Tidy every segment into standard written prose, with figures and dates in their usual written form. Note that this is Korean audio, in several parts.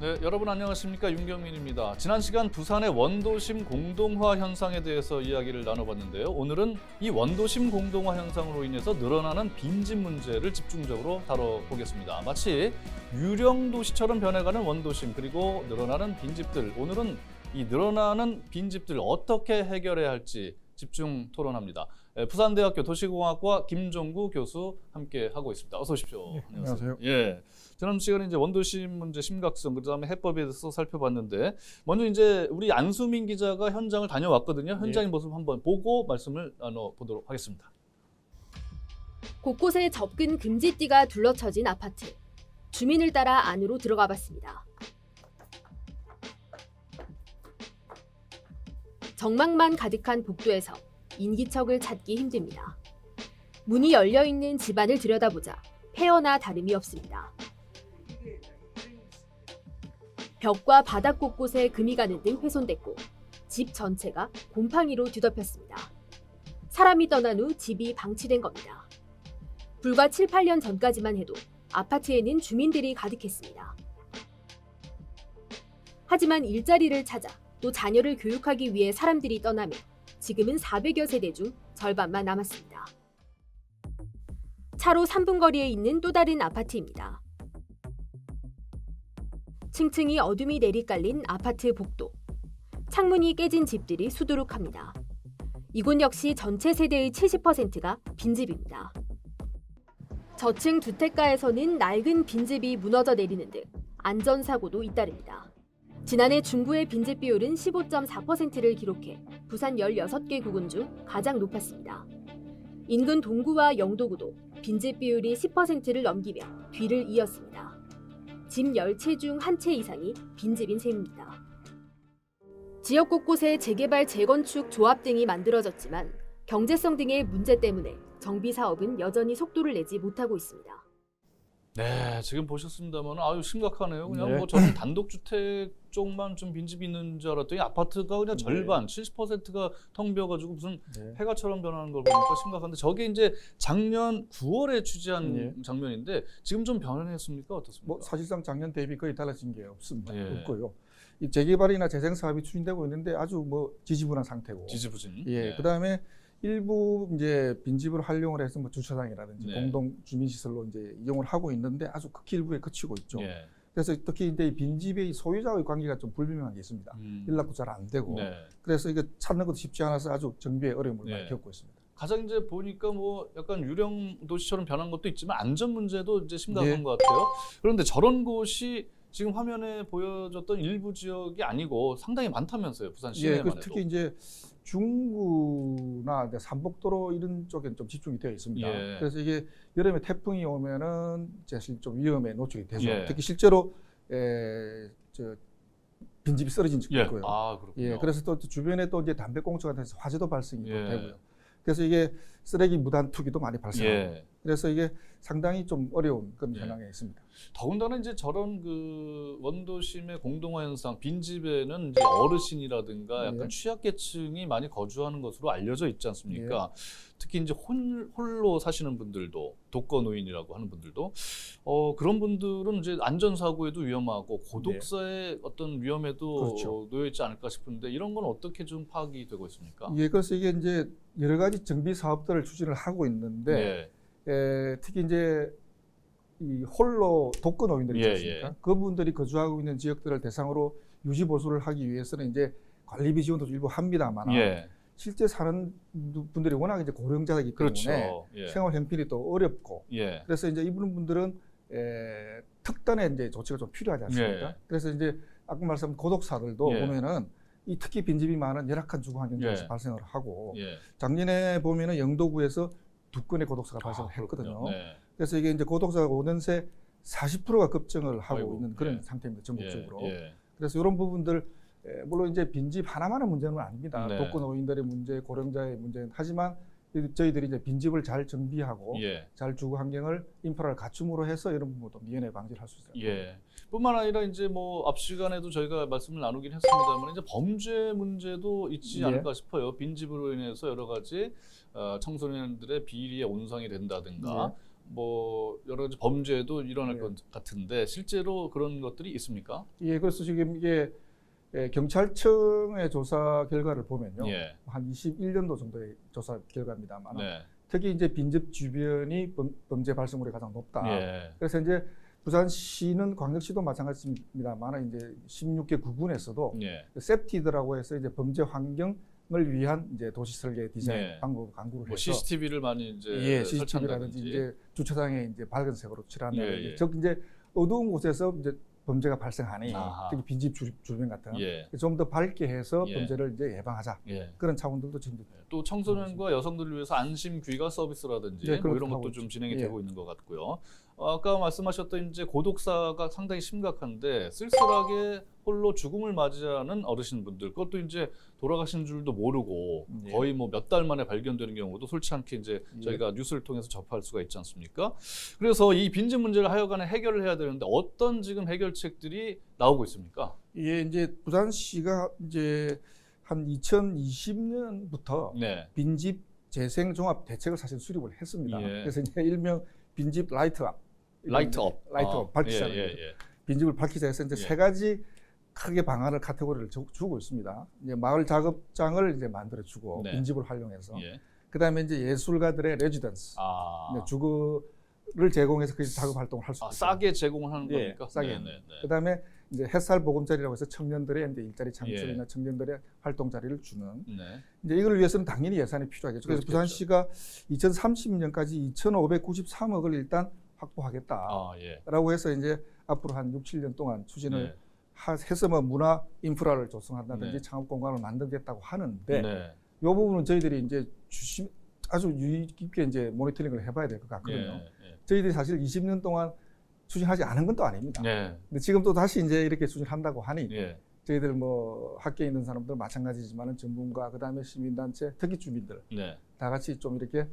네, 여러분 안녕하십니까? 윤경민입니다. 지난 시간 부산의 원도심 공동화 현상에 대해서 이야기를 나눠봤는데요. 오늘은 이 원도심 공동화 현상으로 인해서 늘어나는 빈집 문제를 집중적으로 다뤄보겠습니다. 마치 유령 도시처럼 변해가는 원도심 그리고 늘어나는 빈집들. 오늘은 이 늘어나는 빈집들 어떻게 해결해야 할지 집중 토론합니다. 부산대학교 도시공학과 김종구 교수 함께 하고 있습니다. 어서 오십시오. 네, 안녕하세요. 예. 지난 시간에 이제 원도심 문제 심각성, 그다음에 해법에 대해서 살펴봤는데 먼저 이제 우리 안수민 기자가 현장을 다녀왔거든요. 현장의 모습 한번 보고 말씀을 나눠보도록 하겠습니다. 곳곳에 접근 금지띠가 둘러쳐진 아파트. 주민을 따라 안으로 들어가 봤습니다. 정막만 가득한 복도에서 인기척을 찾기 힘듭니다. 문이 열려있는 집안을 들여다보자 폐허나 다름이 없습니다. 벽과 바닥 곳곳에 금이 가는 등 훼손됐고 집 전체가 곰팡이로 뒤덮였습니다. 사람이 떠난 후 집이 방치된 겁니다. 불과 7, 8년 전까지만 해도 아파트에는 주민들이 가득했습니다. 하지만 일자리를 찾아 또 자녀를 교육하기 위해 사람들이 떠나며 지금은 400여 세대 중 절반만 남았습니다. 차로 3분 거리에 있는 또 다른 아파트입니다. 층층이 어둠이 내리깔린 아파트 복도. 창문이 깨진 집들이 수두룩합니다. 이곳 역시 전체 세대의 70%가 빈집입니다. 저층 주택가에서는 낡은 빈집이 무너져 내리는 등 안전사고도 잇따릅니다. 지난해 중구의 빈집 비율은 15.4%를 기록해 부산 16개 구군 중 가장 높았습니다. 인근 동구와 영도구도 빈집 비율이 10%를 넘기며 뒤를 이었습니다. 집 10채 중 한 채 이상이 빈집인 셈입니다. 지역 곳곳에 재개발, 재건축, 조합 등이 만들어졌지만 경제성 등의 문제 때문에 정비 사업은 여전히 속도를 내지 못하고 있습니다. 네, 지금 보셨습니다만 아유 심각하네요. 그냥 네. 뭐 저는 단독주택 쪽만 좀 빈집이 있는 줄 알았더니 아파트가 그냥 절반, 70%가 텅 비어가지고 무슨 네. 폐가처럼 변하는 걸 보니까 심각한데 저게 이제 작년 9월에 취재한 네. 장면인데 지금 좀 변했습니까? 어떻습니까? 뭐 사실상 작년 대비 거의 달라진 게 없습니다. 예. 없고요. 이 재개발이나 재생 사업이 추진되고 있는데 아주 뭐 지지부진한 상태고. 지지부진. 예. 네. 그다음에 일부 이제 빈집을 활용을 해서 뭐 주차장이라든지 네. 공동 주민 시설로 이제 이용을 하고 있는데 아주 극히 일부에 그치고 있죠. 예. 그래서 특히 이제 이 빈집의 소유자의 관계가 좀 불분명한 게 있습니다. 연락도 잘 안 되고. 네. 그래서 이거 찾는 것도 쉽지 않아서 아주 정비에 어려움을 네. 많이 겪고 있습니다. 가장 이제 보니까 뭐 약간 유령 도시처럼 변한 것도 있지만 안전 문제도 이제 심각한 네. 것 같아요. 그런데 저런 곳이 지금 화면에 보여줬던 일부 지역이 아니고 상당히 많다면서요, 부산 예, 시내만 해도. 특히 이제 중구나 삼복도로 이런 쪽엔 좀 집중이 되어 있습니다. 예. 그래서 이게 여름에 태풍이 오면은 사실 좀 위험에 노출이 되죠. 예. 특히 실제로 저 빈집이 쓰러진 적도 예. 있고요. 아, 그렇군요. 예, 그래서 또 주변에 또 이제 담배꽁초가 돼서 화재도 발생이 또 예. 되고요. 그래서 이게 쓰레기 무단 투기도 많이 발생하고. 예. 그래서 이게 상당히 좀 어려운 그런 예. 현황에 있습니다. 더군다나 이제 저런 그 원도심의 공동화 현상, 빈집에는 이제 어르신이라든가 약간 예. 취약계층이 많이 거주하는 것으로 알려져 있지 않습니까? 특히 이제 홀로 사시는 분들도 독거노인이라고 하는 분들도 그런 분들은 이제 안전사고에도 위험하고 고독사의 어떤 위험에도 그렇죠. 놓여 있지 않을까 싶은데 이런 건 어떻게 좀 파악이 되고 있습니까? 예, 그래서 이게 이제 여러 가지 정비 사업들을 추진을 하고 있는데 특히 이제 이 홀로 독거노인들이 있지 예, 않습니까? 예. 그분들이 거주하고 있는 지역들을 대상으로 유지 보수를 하기 위해서는 이제 관리비 지원도 일부 합니다만 예. 실제 사는 분들이 워낙 이제 고령자이기 때문에 그렇죠. 예. 생활 형편이 또 어렵고 예. 그래서 이제 이분 분들은 특단의 이제 조치가 좀 필요하지 않습니까? 예. 그래서 이제 아까 말씀 고독사들도 예. 보면은 이 특히 빈집이 많은 열악한 주거 환경에서 예. 발생을 하고 예. 작년에 보면은 영도구에서 2건의 고독사가 발생을 그렇군요. 했거든요. 네. 그래서 이게 이제 고독사가 5년 새 40%가 급증을 하고 아이고, 있는 그런 예. 상태입니다. 전국적으로. 예. 그래서 이런 부분들 물론 이제 빈집 하나만의 문제는 아닙니다. 네. 독거노인들의 문제, 고령자의 문제는 하지만 저희들이 이제 빈집을 잘 정비하고 예. 잘 주거 환경을 인프라를 갖춤으로 해서 이런 부분도 미연에 방지를 할 수 있어요. 예. 뿐만 아니라 이제 뭐 앞 시간에도 저희가 말씀을 나누긴 했습니다만 이제 범죄 문제도 있지 예. 않을까 싶어요. 빈집으로 인해서 여러 가지 청소년들의 비리에 온상이 된다든가 뭐 여러 가지 범죄도 일어날 예. 것 같은데 실제로 그런 것들이 있습니까? 예, 그래서 지금 이게 경찰청의 조사 결과를 보면요, 예. 한 21년도 정도의 조사 결과입니다만, 네. 특히 이제 빈집 주변이 범죄 발생률이 가장 높다. 예. 그래서 이제 부산시는 광역시도 마찬가지입니다만 이제 16개 구군에서도 예. 세프티드라고 해서 이제 범죄 환경을 위한 이제 도시 설계 디자인 네. 방법을 강구를 뭐 해서 CCTV를 많이 이제 예, CCTV라든지 설치한다든지. 이제 주차장에 이제 밝은색으로 칠한다든지 예, 예. 즉 이제 어두운 곳에서 이제 범죄가 발생하니 아하. 특히 빈집 주변 같은 예. 좀 더 밝게 해서 예. 범죄를 이제 예방하자 예. 그런 차원들도 지금 또 청소년과 여성들을 위해서 안심 귀가 서비스라든지 네, 뭐 그렇게 이런 하고 것도 있죠. 좀 진행이 예. 되고 있는 것 같고요. 아까 말씀하셨던 이제 고독사가 상당히 심각한데 쓸쓸하게 홀로 죽음을 맞이하는 어르신분들 그것도 이제 돌아가신 줄도 모르고 예. 거의 뭐 몇 달 만에 발견되는 경우도 솔치 않게 이제 예. 저희가 뉴스를 통해서 접할 수가 있지 않습니까? 그래서 이 빈집 문제를 하여간에 해결을 해야 되는데 어떤 지금 해결책들이 나오고 있습니까? 예, 이제 부산시가 이제 한 2020년부터 네. 빈집 재생 종합 대책을 사실 수립을 했습니다. 예. 그래서 이제 일명 빈집 라이트업, 라이트업. 라이트업 밝히자는 예, 거죠. 예, 예. 빈집을 밝히자 해서 이제 예. 세 가지 크게 방안을 카테고리를 주고 있습니다. 이제 마을 작업장을 이제 만들어 주고 네. 빈집을 활용해서 예. 그다음에 이제 예술가들의 레지던스 아. 주거를 제공해서 그 작업 활동을 할 수 아, 있죠. 싸게 제공을 하는 예, 겁니까? 싸게. 네, 네, 네. 그다음에 이제 햇살 보금자리라고 해서 청년들의 이제 일자리 창출이나 예. 청년들의 활동 자리를 주는 네. 이제 이걸 위해서는 당연히 예산이 필요하겠죠. 그래서 그렇겠죠. 부산시가 2030년까지 2,593억을 일단 확보하겠다라고 아, 예. 해서 이제 앞으로 한 6, 7년 동안 추진을 네. 해서 뭐 문화 인프라를 조성한다든지 네. 창업 공간을 만들겠다고 하는데 네. 이 부분은 저희들이 이제 아주 유의 깊게 이제 모니터링을 해봐야 될 것 같거든요. 예. 저희들이 사실 20년 동안 추진하지 않은 건 또 아닙니다. 네. 근데 지금 또 다시 이제 이렇게 추진한다고 하니 예. 저희들 뭐 학계에 있는 사람들 마찬가지지만은 전문가 그다음에 시민단체 특히 주민들 네. 다 같이 좀 이렇게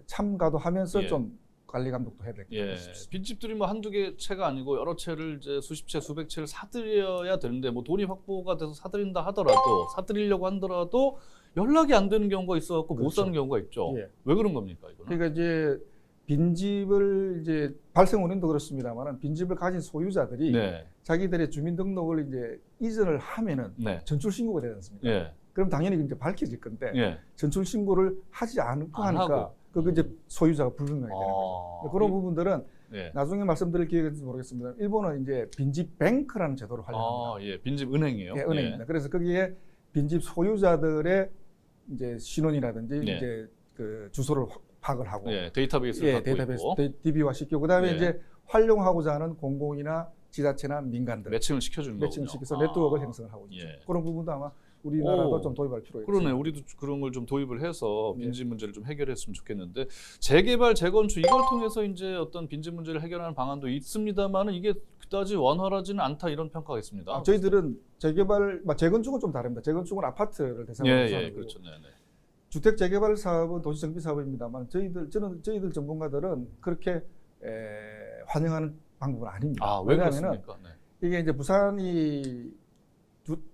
참가도 하면서 예. 좀 관리 감독도 해야 될 것 예. 같습니다. 빈집들이 뭐 한두 개 채가 아니고 여러 채를 이제 수십 채, 수백 채를 사들여야 되는데 뭐 돈이 확보가 돼서 사들인다 하더라도 사들이려고 하더라도 연락이 안 되는 경우가 있어갖고 못 그렇죠. 사는 경우가 있죠. 예. 왜 그런 겁니까 이거는? 그러니까 이제 빈집을 이제 발생 원인도 그렇습니다만 빈집을 가진 소유자들이 네. 자기들의 주민등록을 이제 이전을 하면은 네. 전출 신고가 되지 않습니까? 예. 그럼 당연히 이제 밝혀질 건데 예. 전출 신고를 하지 않고 안 하니까 하고. 그 이제 소유자가 불능하게 되는 아. 거죠. 그런 부분들은 예. 나중에 말씀드릴 기회가 모르겠습니다. 일본은 이제 빈집 뱅크라는 제도를 활용합니다. 아, 예. 빈집 은행이에요. 예, 은행입니다. 그래서 거기에 빈집 소유자들의 이제 신원이라든지 네. 이제 그 주소를 파악을 하고 예. 데이터베이스를 예, 갖고 데이터베이스 있고 DB화 시키고 그다음에 예. 이제 활용하고자 하는 공공이나 지자체나 민간들 매칭을 시켜주는 매칭을 거군요. 시켜서 네트워크를 형성을 하고 있죠. 예. 그런 부분도 아마 우리나라도 오, 좀 도입할 필요가 그러네. 있습니다. 우리도 그런 걸 좀 도입을 해서 예. 빈집 문제를 좀 해결했으면 좋겠는데 재개발, 재건축 이걸 통해서 이제 어떤 빈집 문제를 해결하는 방안도 있습니다만은 이게 그다지 원활하지는 않다 이런 평가가 있습니다. 저희들은 재개발, 재건축은 좀 다릅니다. 재건축은 아파트를 대상으로 예, 해서 예, 그렇죠. 네, 네. 주택 재개발 사업은 도시 정비 사업입니다만 저희들 전문가들은 그렇게 환영하는 방법은 아닙니다. 아, 왜 왜냐하면은 그렇습니까? 네. 이게 이제 부산이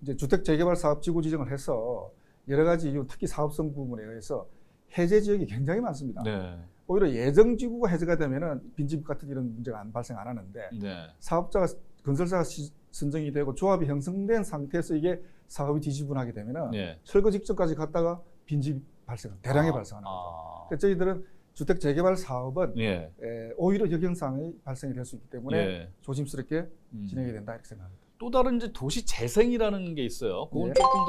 이제 주택 재개발 사업 지구 지정을 해서 여러 가지 이유, 특히 사업성 부분에 의해서 해제 지역이 굉장히 많습니다. 네. 오히려 예정 지구가 해제가 되면은 빈집 같은 이런 문제가 발생 안 하는데 네. 사업자가 건설사가 선정이 되고 조합이 형성된 상태에서 이게 사업이 뒤지분하게 되면은 네. 철거 직전까지 갔다가 빈집 대량의 발생하는 거죠. 그래서 저희들은 주택 재개발 사업은 예. 오히려 역영상이 발생이 될 수 있기 때문에 예. 조심스럽게 진행이 된다 이렇게 생각합니다. 또 다른 이제 도시 재생이라는 게 있어요. 그건 예. 조금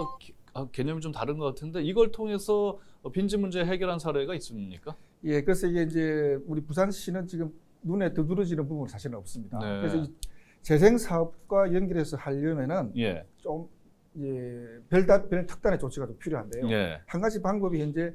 더 개념이 좀 다른 것 같은데 이걸 통해서 빈집 문제 해결한 사례가 있습니까? 예, 그래서 이게 이제 우리 부산시는 지금 눈에 두드러지는 부분은 사실은 없습니다. 네. 그래서 이 재생 사업과 연결해서 하려면은 예. 좀 별 특단의 조치가 좀 필요한데요. 예. 한 가지 방법이 현재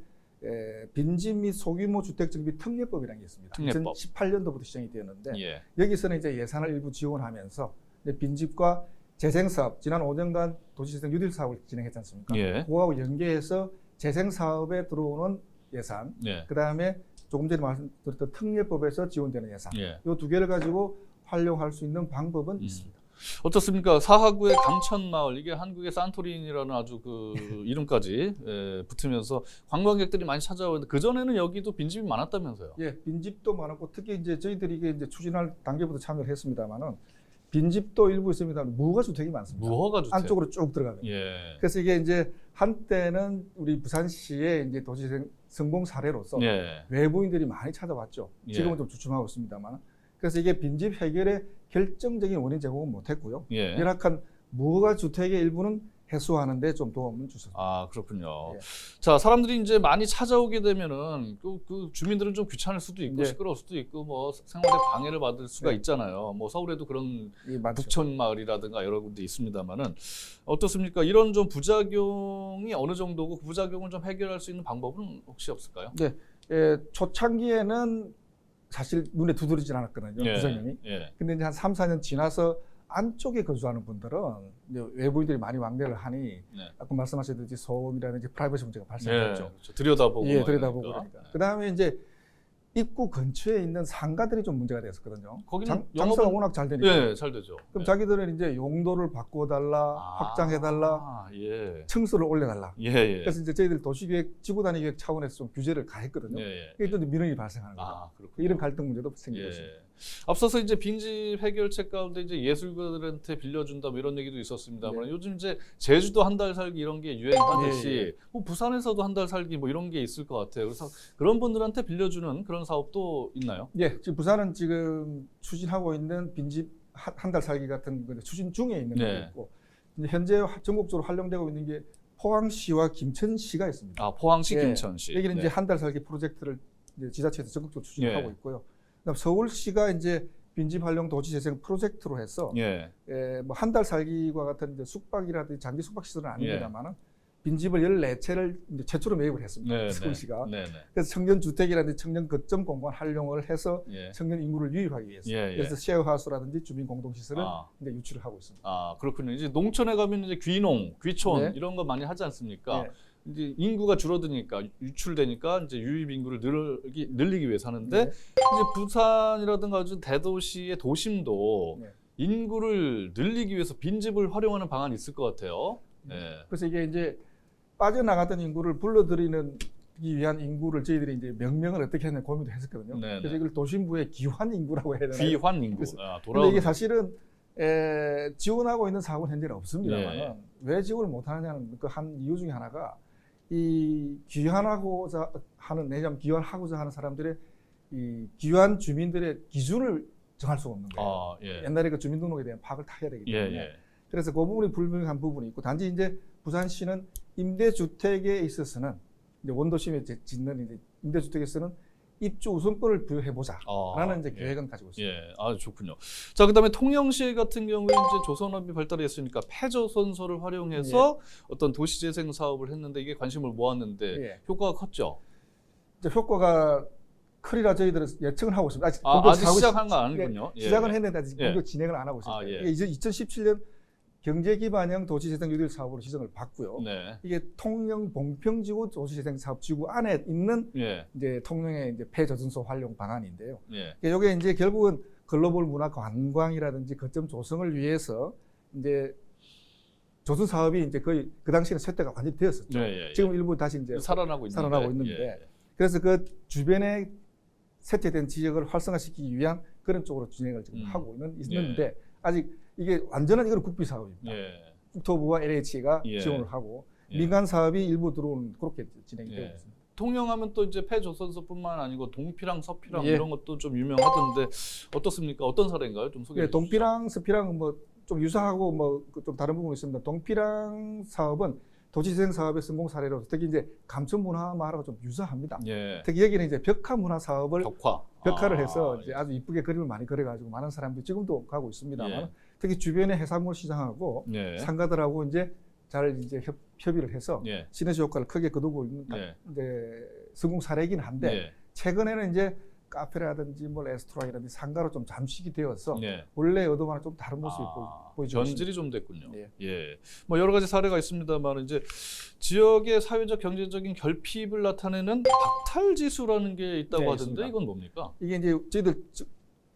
빈집 및 소규모 주택정비 특례법이라는 게 있습니다. 특례법. 2018년도부터 시행이 되었는데 예. 여기서는 이제 예산을 일부 지원하면서 이제 빈집과 재생 사업 지난 5년간 도시재생 뉴딜 사업을 진행했지 않습니까? 예. 그거하고 연계해서 재생 사업에 들어오는 예산, 예. 그 다음에 조금 전에 말씀드렸던 특례법에서 지원되는 예산, 예. 이 두 개를 가지고 활용할 수 있는 방법은 있습니다. 어떻습니까? 사하구의 감천마을 이게 한국의 산토리니라는 아주 그 이름까지 붙으면서 관광객들이 많이 찾아오는데 그 전에는 여기도 빈집이 많았다면서요? 예, 빈집도 많았고 특히 이제 저희들이 이게 이제 추진할 단계부터 참여를 했습니다만은 빈집도 일부 있습니다. 무허가 주택이 많습니다. 무허가 주택 안쪽으로 쭉 들어가면. 예. 그래서 이게 이제 한때는 우리 부산시의 이제 도시 성공 사례로서 예. 외부인들이 많이 찾아왔죠. 예. 지금은 좀 주춤하고 있습니다만. 그래서 이게 빈집 해결의 결정적인 원인 제공은 못했고요. 예. 열악한 무허가 주택의 일부는 해소하는데 좀 도움을 주셨습니다. 아, 그렇군요. 예. 자, 사람들이 이제 많이 찾아오게 되면은 그 주민들은 좀 귀찮을 수도 있고 예. 시끄러울 수도 있고 뭐 생활에 방해를 받을 수가 예. 있잖아요. 뭐 서울에도 그런 이 많죠. 북촌 마을이라든가 여러 군데 있습니다만은 어떻습니까? 이런 좀 부작용이 어느 정도고 그 부작용을 좀 해결할 수 있는 방법은 혹시 없을까요? 네, 예, 초창기에는 사실 눈에 두드러지진 않았거든요. 예. 부작용이. 예. 근데 이제 한 3, 4년 지나서 안쪽에 거주하는 분들은 이제 외부인들이 많이 왕래를 하니 네. 아까 말씀하셨듯이 소음이라든지 프라이버시 문제가 네. 발생했죠. 그렇죠. 들여다보고 예, 뭐 들여다보고 이러니까. 그러니까. 그다음에 이제 입구 근처에 있는 상가들이 좀 문제가 됐었거든요. 거기는 장사가 영업은- 워낙 잘 되니까. 예, 잘 되죠. 그럼 예. 자기들은 이제 용도를 바꿔달라, 확장해달라, 아, 예. 층수를 올려달라. 예, 예. 그래서 이제 저희들 도시계획, 지구단위계획 차원에서 좀 규제를 가했거든요. 예, 예. 이게 또 이제 민원이 발생하는 거죠. 아, 그렇군요. 이런 갈등 문제도 생기고 예. 있습니다. 앞서서 이제 빈집 해결책 가운데 이제 예술가들한테 빌려준다 뭐 이런 얘기도 있었습니다만 네. 요즘 이제 제주도 한 달 살기 이런 게 유행하듯이 예, 예. 뭐 부산에서도 한 달 살기 뭐 이런 게 있을 것 같아요. 그래서 그런 분들한테 빌려주는 그런 사업도 있나요? 예, 지금 부산은 지금 추진하고 있는 빈집 한 달 살기 같은 거 추진 중에 있는 게 네. 있고 이제 현재 전국적으로 활용되고 있는 게 포항시와 김천시가 있습니다. 아, 포항시, 예, 김천시. 여기는 네. 이제 한 달 살기 프로젝트를 이제 지자체에서 적극적으로 추진하고 예. 있고요. 그다음 서울시가 이제 빈집 활용 도시 재생 프로젝트로 해서 예. 뭐 한 달 살기와 같은 이제 숙박이라든지 장기 숙박 시설은 예. 아닙니다만은 빈집을 14채를 이제 최초로 매입을 했습니다. 네, 서울시가. 네, 네. 그래서 청년 주택이라든지 청년 거점 공간 활용을 해서 예. 청년 인구를 유입하기 위해서. 예, 예. 그래서 셰어하우스라든지 주민 공동 시설을 아. 이제 유치를 하고 있습니다. 아, 그렇군요. 이제 농촌에 가면 이제 귀농, 귀촌 네. 이런 거 많이 하지 않습니까? 네. 이제 인구가 줄어드니까 유출되니까 이제 유입 인구를 늘리기 위해서 하는데 네. 이제 부산이라든가 아주 대도시의 도심도 네. 인구를 늘리기 위해서 빈집을 활용하는 방안이 있을 것 같아요. 네. 그래서 이게 이제 빠져나갔던 인구를 불러들이는 이 위한 인구를 저희들이 이제 명명을 어떻게 했냐 고민도 했었거든요. 네네. 그래서 이걸 도심부의 귀환 인구라고 해야 되나요? 귀환 인구. 그래서- 아, 근데 돌아오는 이게 사실은 지원하고 있는 사업은 현재는 없습니다만 예. 왜 지원을 못하느냐는 그 한 이유 중에 하나가 이 귀환하고자 하는 내지는 귀환하고자 하는 사람들의 이 귀환 주민들의 기준을 정할 수가 없는 거예요. 아, 예. 옛날에 그 주민등록에 대한 파악을 다 해야 되기 예, 때문에 예. 그래서 그 부분이 불명한 부분이 있고 단지 이제 부산시는 임대주택에 있어서는 이제 원도심에 짓는 이제 임대주택에서는 입주 우선권을 부여해보자라는 이제 예. 계획은 가지고 있습니다. 예, 아 좋군요. 자, 그다음에 통영시 같은 경우에 이제 조선업이 발달했으니까 폐조선소를 활용해서 어떤 도시재생 사업을 했는데 이게 관심을 모았는데 예. 효과가 컸죠. 이제 효과가 크리라 저희들은 예측을 하고 있습니다. 아직, 아직 사업이 시작한 건 아니군요. 예. 시작은 했는데 아직 예. 공격 진행을 안 하고 있습니다. 아, 예. 이게 이제 2017년 경제기반형 도시재생 뉴딜 사업으로 지정을 받고요. 네. 이게 통영 봉평지구 도시재생 사업 지구 안에 있는 예. 이제 통영의 이제 폐저준소 활용 방안인데요. 예. 이게 이제 결국은 글로벌 문화 관광이라든지 거점 조성을 위해서 이제 조선 사업이 이제 거의 그 당시에는 쇠퇴가 완전히 되었었죠. 예, 예. 지금 일부 다시 이제 살아나고 있는데 예. 그래서 그 주변에 쇠퇴된 지역을 활성화시키기 위한 그런 쪽으로 진행을 지금 하고 있는데 아직 이게 완전한 이건 국비 사업입니다. 예. 국토부와 LH가 예. 지원을 하고 예. 민간 사업이 일부 들어오는 그렇게 진행이 예. 되고 있습니다. 통영하면 또 이제 폐조선소뿐만 아니고 동피랑 서피랑 예. 이런 것도 좀 유명하던데 어떻습니까? 어떤 사례인가요? 좀 소개해 예, 주시죠. 동피랑 서피랑 뭐 좀 유사하고 뭐 좀 다른 부분이 있습니다. 동피랑 사업은 도시재생 사업의 성공 사례로 특히 이제 감천문화마을하고 좀 유사합니다. 예. 특히 여기는 이제 벽화 문화 사업을 아, 벽화를 해서 이제 아주 이쁘게 그림을 많이 그려가지고 많은 사람들이 지금도 가고 있습니다만 예. 특히 주변의 해산물 시장하고 예. 상가들하고 이제 잘 이제 협의를 해서 예. 시너지 효과를 크게 거두고 있는 예. 이제 성공 사례이긴 한데 예. 최근에는 이제 카페라든지 뭐 레스토랑이라든지 상가로 좀 잠식이 되어서 예. 원래 의도와는 좀 다른 모습이 보이죠. 변질이 좀 됐군요. 예. 예. 뭐 여러 가지 사례가 있습니다만 이제 지역의 사회적 경제적인 결핍을 나타내는 박탈 지수라는 게 있다고 네, 하던데 있습니다. 이건 뭡니까? 이게 이제 저희들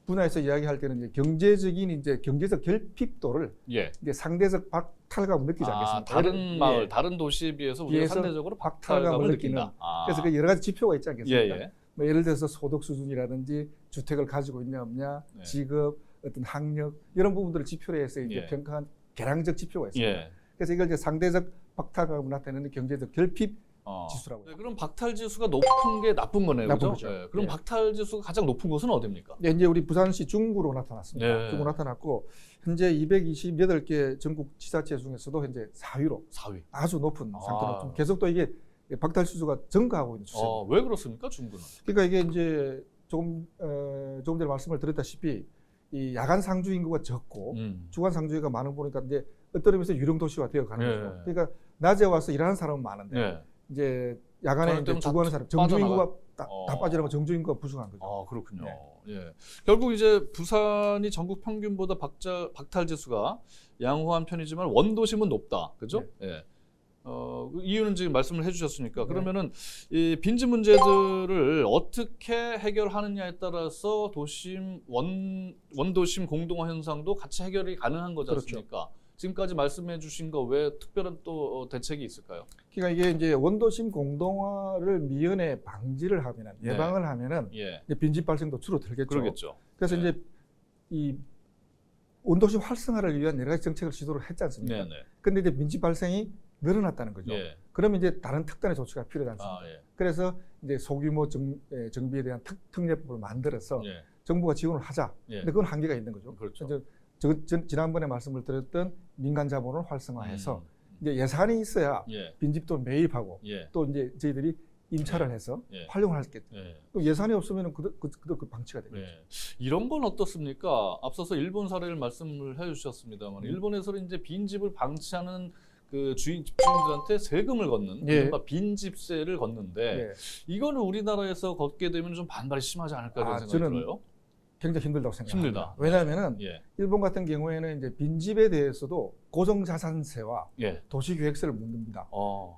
분야에서 이야기할 때는 이제 경제적인 이제 경제적 결핍도를 예. 이제 상대적 박탈감을 느끼지 않겠습니까? 다른 마을, 예. 다른 도시에 비해서 우리가 비해서 상대적으로 박탈감을 박탈감을 느끼는. 느낀다. 그래서 그 여러 가지 지표가 있지 않겠습니까? 예, 예. 뭐 예를 들어서 소득 수준이라든지 주택을 가지고 있냐 없냐, 네. 직업, 어떤 학력 이런 부분들을 지표로 해서 이제 예. 평가한 계량적 지표가 있습니다. 예. 그래서 이걸 이제 상대적 박탈감을 나타내는 경제적 결핍 지수라고. 네, 그럼 박탈 지수가 높은 게 나쁜 거네요. 나쁜 그죠? 거죠. 예. 그럼 예. 박탈 지수가 가장 높은 곳은 어디입니까? 네, 이제 우리 부산시 중구로 나타났습니다. 예. 중구로 나타났고 현재 228개 전국 지자체 중에서도 현재 4위로 4위. 아주 높은 아. 상태로 좀 계속 또 이게 박탈 지수가 증가하고 있는 추세입니다. 왜 그렇습니까, 중구는? 그러니까 이게 이제 조금 전에 말씀을 드렸다시피 이 야간 상주 인구가 적고 주간 상주가 많은 보니까 이제 어떤 의미에서 유령 도시화 되어 가는 예. 거죠. 그러니까 낮에 와서 일하는 사람은 많은데 예. 이제 야간에 저녁 이제 때면 주거하는 다 사람 정주 인구가 다 어. 빠지려고 정주 인구가 부족한 거죠. 그렇군요. 네. 예. 결국 이제 부산이 전국 평균보다 박탈 지수가 양호한 편이지만 원도심은 높다. 그죠? 예. 그 이유는 지금 말씀을 해주셨으니까 네. 그러면은 이 빈집 문제들을 어떻게 해결하느냐에 따라서 원도심 공동화 현상도 같이 해결이 가능한 거지 그렇죠. 않습니까? 지금까지 말씀해주신 거 외에 특별한 또 대책이 있을까요? 그러니까 이게 이제 원도심 공동화를 미연에 방지를 하면은 네. 예방을 하면은 예, 이제 빈집 발생도 줄어들겠죠. 그러겠죠. 그래서 네. 이제 이 원도심 활성화를 위한 여러 가지 정책을 시도를 했지 않습니까? 네, 네. 근데 이제 빈집 발생이 늘어났다는 거죠. 예. 그러면 이제 다른 특단의 조치가 필요하지 않습니까? 예. 그래서 이제 소규모 정비에 대한 특례법을 만들어서 예. 정부가 지원을 하자. 예. 근데 그건 한계가 있는 거죠. 그렇죠. 이제 지난번에 말씀을 드렸던 민간 자본을 활성화해서 음. 이제 예산이 있어야 예. 빈집도 매입하고 예. 또 이제 저희들이 임차를 해서 예. 활용을 하겠죠. 예. 또 예산이 없으면 그 방치가 되죠. 네. 이런 건 어떻습니까? 앞서서 일본 사례를 말씀을 해주셨습니다만 일본에서는 이제 빈집을 방치하는 그 집주인들한테 세금을 걷는 예. 이른바 빈집세를 걷는데 예. 이거는 우리나라에서 걷게 되면 좀 반발이 심하지 않을까 이런 생각이 저는 들어요. 굉장히 힘들다고 생각합니다. 힘들다. 왜냐하면은 예. 일본 같은 경우에는 이제 빈집에 대해서도 고정자산세와 예. 도시계획세를 묻습니다.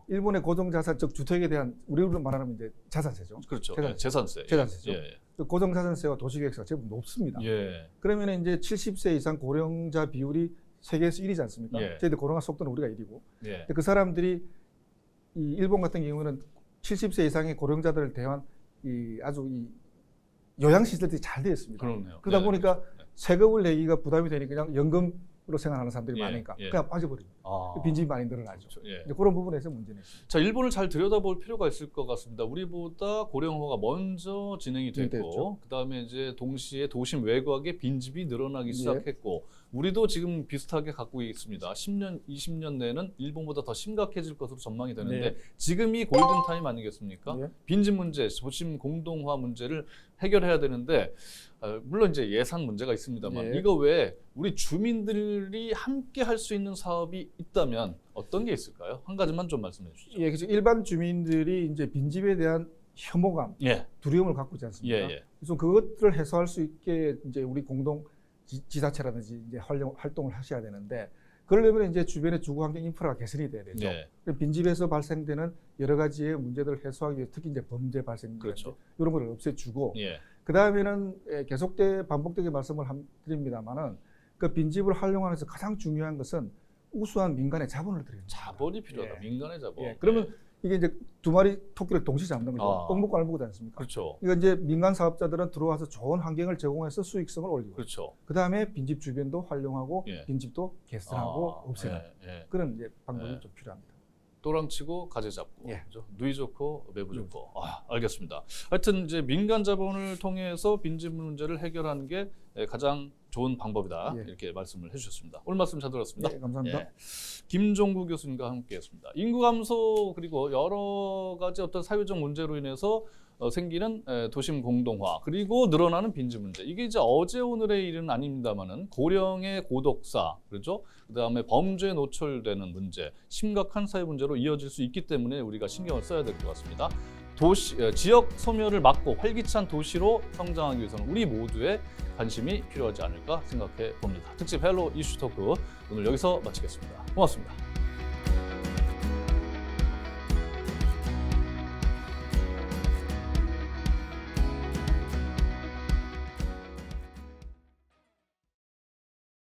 일본의 고정자산, 즉 주택에 대한 우리로 말하면 이제 자산세죠. 그렇죠. 재산세. 예. 재산세. 재산세죠. 예. 그 고정자산세와 도시계획세가 제법 높습니다. 예. 그러면 이제 70세 이상 고령자 비율이 세계에서 1위지 않습니까? 예. 저희들 고령화 속도는 우리가 1위고. 예. 근데 그 사람들이 이 일본 같은 경우는 70세 이상의 고령자들을 대한 이 아주 이 요양시설들이 잘 되어 있습니다. 그렇네요. 그러다 예. 보니까 네. 세금을 내기가 부담이 되니까 그냥 연금으로 생활하는 사람들이 예. 많으니까 예. 그냥 빠져버립니다. 빈집이 많이 늘어나죠. 그렇죠. 예. 이제 그런 부분에서 문제는 있습니다. 자, 일본을 잘 들여다볼 필요가 있을 것 같습니다. 우리보다 고령화가 먼저 진행이 됐고, 됐죠. 그다음에 이제 동시에 도심 외곽에 빈집이 늘어나기 시작했고, 우리도 지금 비슷하게 갖고 있습니다. 10년, 20년 내는 일본보다 더 심각해질 것으로 전망이 되는데, 네. 지금이 골든 타임 아니겠습니까? 네. 빈집 문제, 도심 공동화 문제를 해결해야 되는데, 물론 이제 예산 문제가 있습니다만, 네. 이거 외에 우리 주민들이 함께 할 수 있는 사업이 있다면 어떤 게 있을까요? 한 가지만 좀 말씀해 주시죠. 예, 그래서 일반 주민들이 이제 빈집에 대한 혐오감, 예, 두려움을 갖고 있지 않습니까? 예. 그래서 그것들을 해소할 수 있게 이제 우리 공동 지자체라든지 이제 활동을 하셔야 되는데 그러려면 이제 주변의 주거 환경 인프라가 개선이 돼야 되죠. 예. 빈집에서 발생되는 여러 가지의 문제들을 해소하기 위해 특히 이제 범죄 발생 그렇죠. 이런 걸 없애주고 예. 그 다음에는 계속돼 반복되게 말씀을 드립니다만은 그 빈집을 활용하면서 가장 중요한 것은 우수한 민간의 자본을 들여야 됩니다. 자본이 필요하다. 예. 민간의 자본. 예, 그러면 이게 이제 두 마리 토끼를 동시에 잡는 거죠. 아. 똥 먹고 알 먹고 않습니까? 그렇죠. 이거 이제 민간 사업자들은 들어와서 좋은 환경을 제공해서 수익성을 올리고, 그렇죠. 그 다음에 빈집 주변도 활용하고 예. 빈집도 개선하고 없애는 예. 그런 이제 방법이 예. 좀 필요합니다. 또랑치고 가재 잡고, 예. 그렇죠? 누이 좋고 매부 좋고. 알겠습니다. 하여튼 이제 민간 자본을 통해서 빈집 문제를 해결하는 게 가장 좋은 방법이다. 예. 이렇게 말씀을 해주셨습니다. 오늘 말씀 잘 들었습니다. 네, 감사합니다. 예. 김종구 교수님과 함께했습니다. 인구 감소 그리고 여러 가지 어떤 사회적 문제로 인해서 생기는 도심 공동화 그리고 늘어나는 빈집 문제 이게 이제 어제 오늘의 일은 아닙니다만은 고령의 고독사 그렇죠 그다음에 범죄에 노출되는 문제 심각한 사회 문제로 이어질 수 있기 때문에 우리가 신경을 써야 될 것 같습니다. 지역 소멸을 막고 활기찬 도시로 성장하기 위해서는 우리 모두의 관심이 필요하지 않을까 생각해 봅니다. 특집 헬로 이슈 토크 오늘 여기서 마치겠습니다. 고맙습니다.